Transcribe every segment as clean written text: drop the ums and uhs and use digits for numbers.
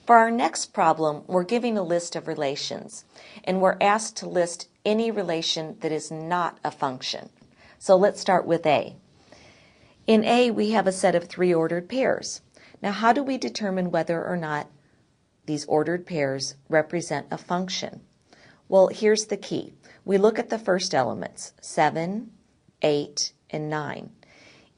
For our next problem, we're giving a list of relations, and we're asked to list any relation that is not a function. So let's start with A. In A, we have a set of 3 ordered pairs. Now, how do we determine whether or not these ordered pairs represent a function? Well, here's the key. We look at the first elements, 7, 8, and 9.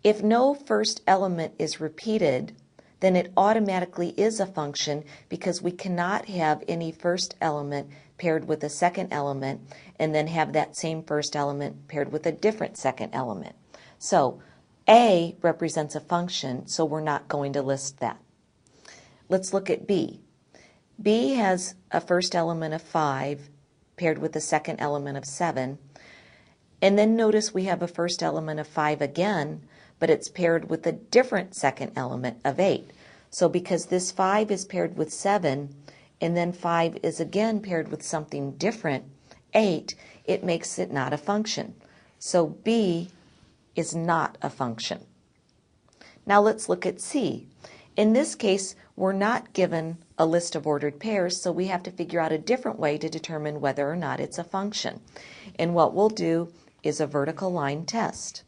If no first element is repeated, then it automatically is a function because we cannot have any first element paired with a second element and then have that same first element paired with a different second element. So A represents a function, so we're not going to list that. Let's look at B. B has a first element of 5 paired with a second element of 7. And then notice we have a first element of 5 again, but it's paired with a different second element of 8. So because this 5 is paired with 7, and then 5 is again paired with something different, 8, it makes it not a function. So B is not a function. Now let's look at C. In this case, we're not given a list of ordered pairs, so we have to figure out a different way to determine whether or not it's a function. And what we'll do is a vertical line test.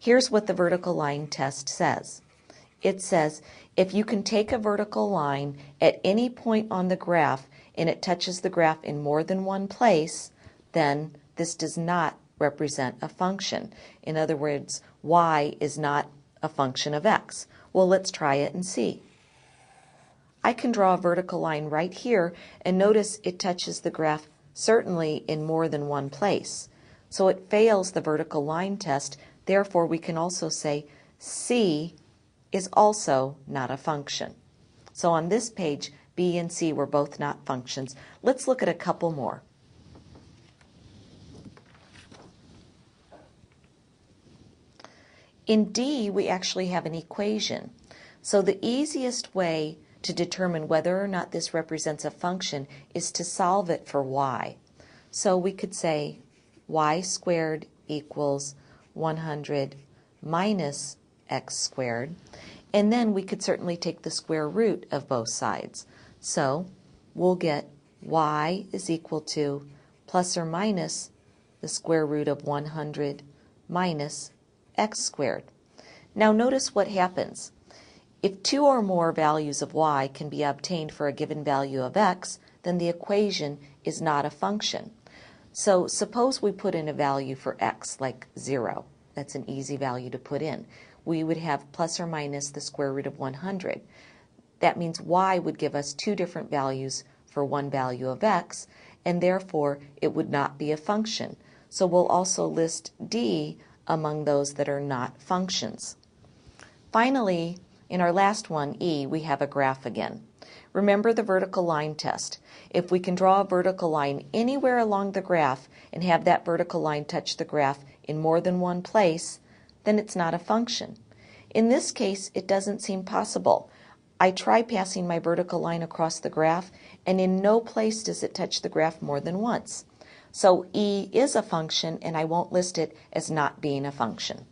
Here's what the vertical line test says. It says if you can take a vertical line at any point on the graph and it touches the graph in more than one place, then this does not represent a function. In other words, y is not a function of x. Well, let's try it and see. I can draw a vertical line right here, and notice it touches the graph certainly in more than one place. So it fails the vertical line test. Therefore, we can also say C is also not a function. So on this page, B and C were both not functions. Let's look at a couple more. In D, we actually have an equation. So the easiest way to determine whether or not this represents a function is to solve it for y. So we could say y squared equals 100 minus x squared. And then we could certainly take the square root of both sides. So we'll get y is equal to plus or minus the square root of 100 minus x squared. Now notice what happens. If 2 or more values of y can be obtained for a given value of x, then the equation is not a function. So suppose we put in a value for x like 0. That's an easy value to put in. We would have plus or minus the square root of 100. That means y would give us 2 different values for one value of x, and therefore it would not be a function. So we'll also list D among those that are not functions. Finally, in our last one, E, we have a graph again. Remember the vertical line test. If we can draw a vertical line anywhere along the graph and have that vertical line touch the graph in more than one place, then it's not a function. In this case, it doesn't seem possible. I try passing my vertical line across the graph, and in no place does it touch the graph more than once. So E is a function, and I won't list it as not being a function.